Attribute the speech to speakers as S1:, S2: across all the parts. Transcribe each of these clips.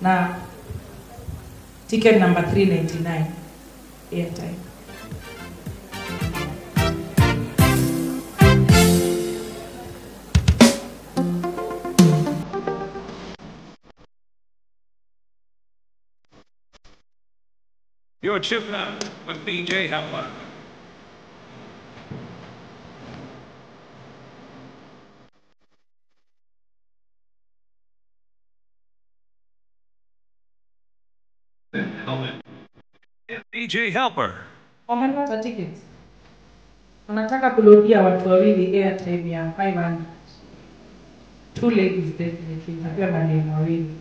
S1: na ticket number 399 airtime.
S2: You're chipping out with DJ Helper. DJ Helper.
S1: Wamenunua tickets. Wanataka kulodia watu wawili airtime ya 500. Two ladies definitely. Napewa maneno wawili.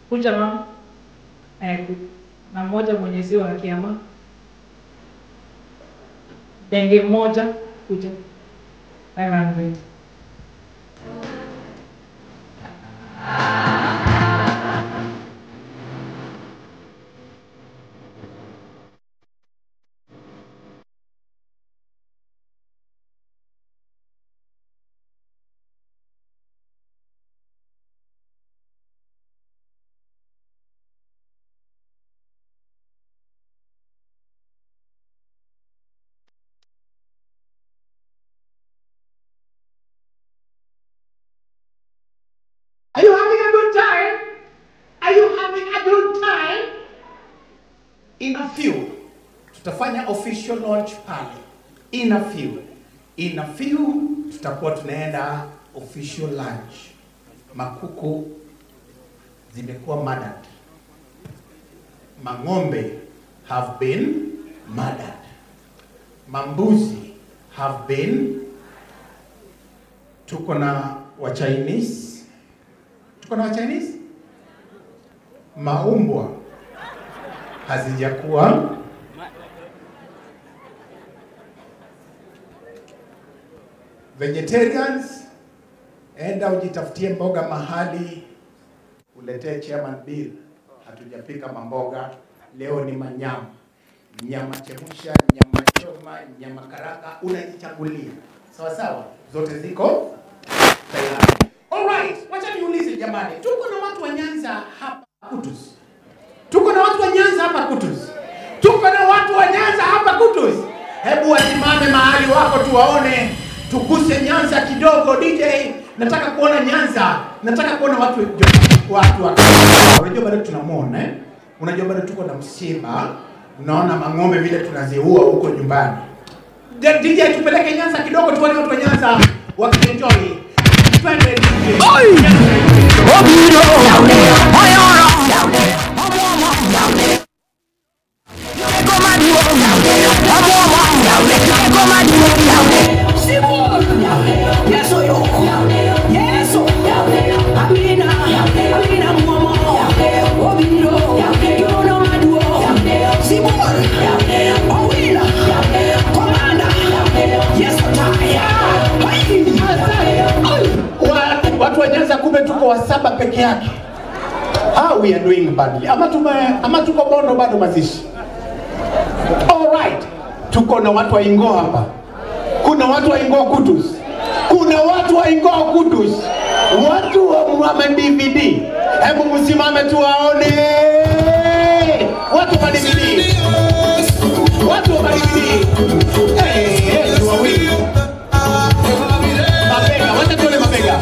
S1: Kuja mama. Na mmoja mwenyezi wa kiama. Denge mmoja kuja. 500.
S3: Are you having a good time? Are you having a good time? In a few, tutafanya official launch pale. In a few, tutakuwa tunaenda official launch. Makuku zimekuwa murdered. Mang'ombe have been murdered. Mambuzi have been. Tuko na wa Chinese. Tuko na Chinese? Maumbwa hazijakuwa. Vegetarians, enda ujitafutie mboga mahali, uletee chairman bill. Hatujapika mamboga, leo ni manyama. Nyama chemsha, nyama choma, nyama karanga, unajichagulia. Sawa sawa, zote ziko tayari. Alright, wacha niulize jamani. Tuko na watu wa Nyanza hapa Kutus. Tuko na watu wa Nyanza hapa Kutus. Tuko na watu wa Nyanza hapa Kutus. Hebu wasimame mahali wako tuwaone. Tukuse Nyanza kidogo DJ. Nataka kuona Nyanza. Nataka kuona watu unajua bado tunamuona eh? Unajua bado tuko na msiba. Unaona mang'ombe vile tunaziua huko nyumbani. DJ tupeleke Nyanza kidogo tuone watu wa Nyanza wakienjoy. Watu wa Nyanza kumbe tuko wa 7 peke yake. How we are doing badly. Ama tuko bono bado mazishi. Alright. Tuko na watu wa Ingo hapa. Kuna watu wa Ingo Kutus. Kuna watu wa Ingo Kutus. Watu wa DVD. Hebu msimame tuwaone. Watu wa DVD. Watu wa DVD. Hey, tu wawili. Mabega, wacha tuone mabega.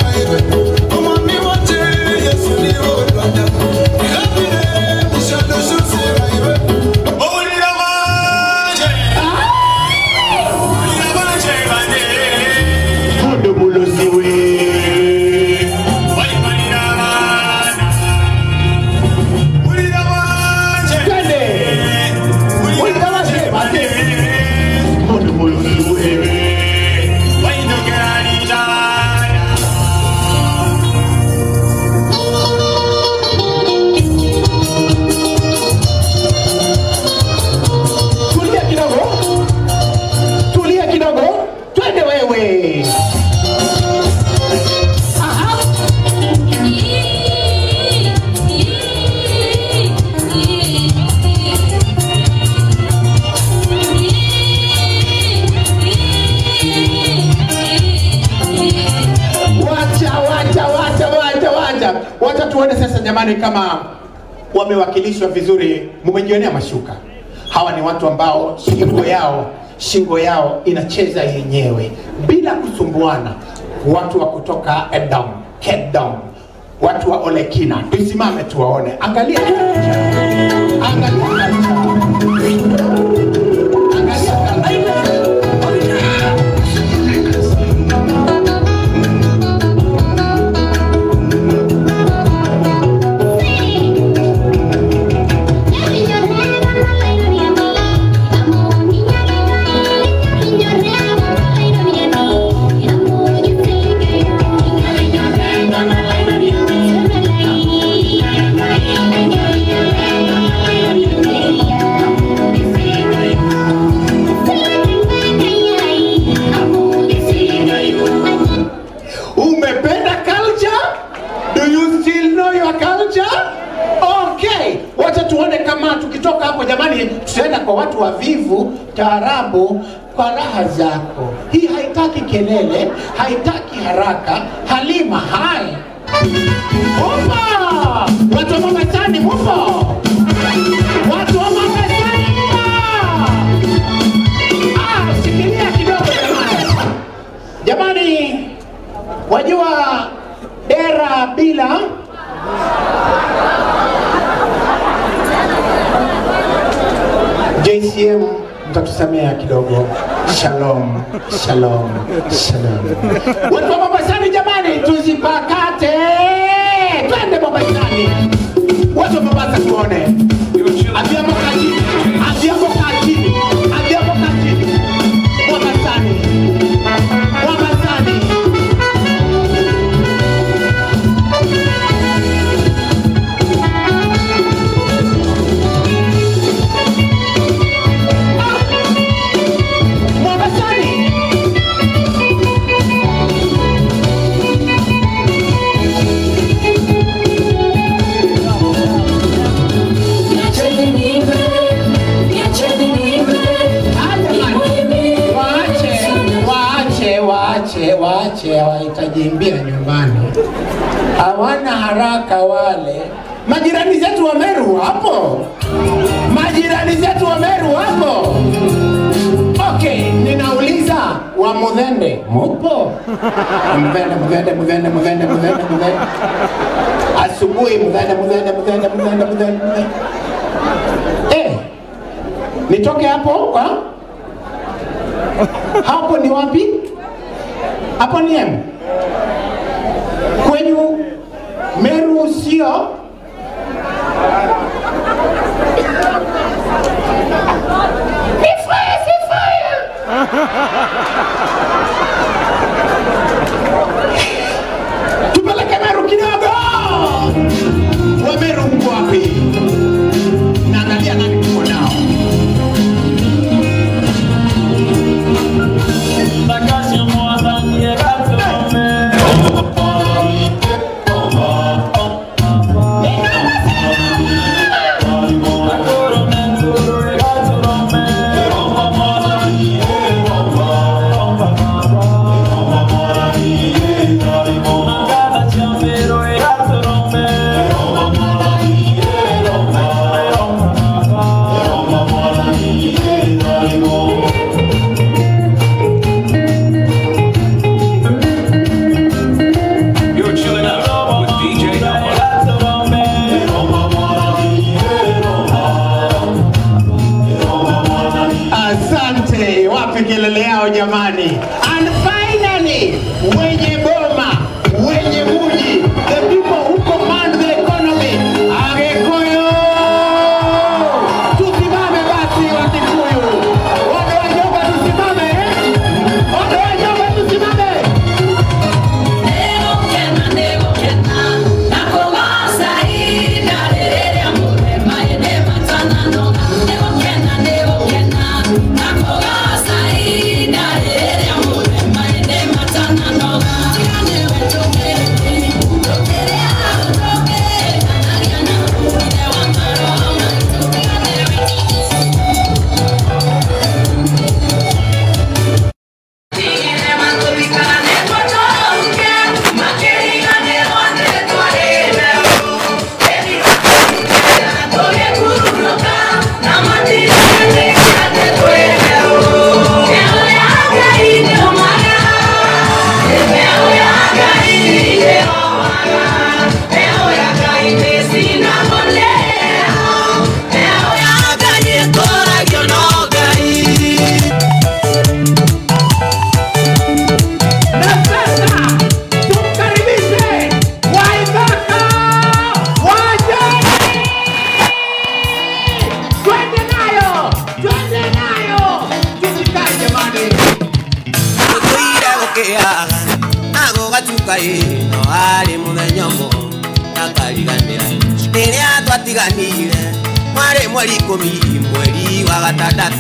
S3: Mondo tuone sasa jamani kama wamewakilishwa vizuri. Mmejionea mashuka. Hawa ni watu ambao shingo yao inacheza yenyewe bila kusumbuana. Watu wa kutoka Edom, Kedom, watu wa Olekina. Tusimame tuwaone. Angalia culture. Angalia culture. Tukitoka hapo jamani, tutaenda kwa watu wavivu, taarabu, kwa raha zako. Hii haitaki kelele, haitaki haraka. Halima, hai. Mupo! Watu wa Mombasani, mupo! Watu wa Mombasani, mupo! Shikilia kidogo jamani. Jamani, wajua dera bila JCM, mtatusamea kidogo. Shalom, shalom, shalom. Watu wa Mombasani jamani, tuzipakate. Twende Mombasani. Watu wa Mombasa tuone. Adiamo kachini, adiamo kachini, adiamo kachini. Mombasani, Mombasani. Waache hawahitajimbia nyumbani. Hawana haraka wale. Majirani zetu wa Meru hapo. Majirani zetu wa Meru hapo. Okay, ninauliza wa Mudhende, mupo? Mudhende. Asubuhi Mudhende. Nitoke hapo kwa? Hapo ni wapi? Hapo ni kwenyu Meru sio? Fire. Tupeleke Meru kidogo. Wa Meru mko wapi? Naangalia nani tuko nao. Jamani. And finally, wenye boma, wenye muji, the people who command the economy. Agekuyu! Tusimame basi Wakikuyu. Wale wa Njoba tusimame. Wale wa Njoba tusimame. Nego kena, nakongasa ida lelele amure maene matana nonga. Nego kena, nakongasa ida lelele amure.
S4: mĩaka ĩno harĩ mũthenya ũmwe nakariganĩra rĩrĩa twatiganire mwarĩ mweri 10 mweri wa gatandatũ.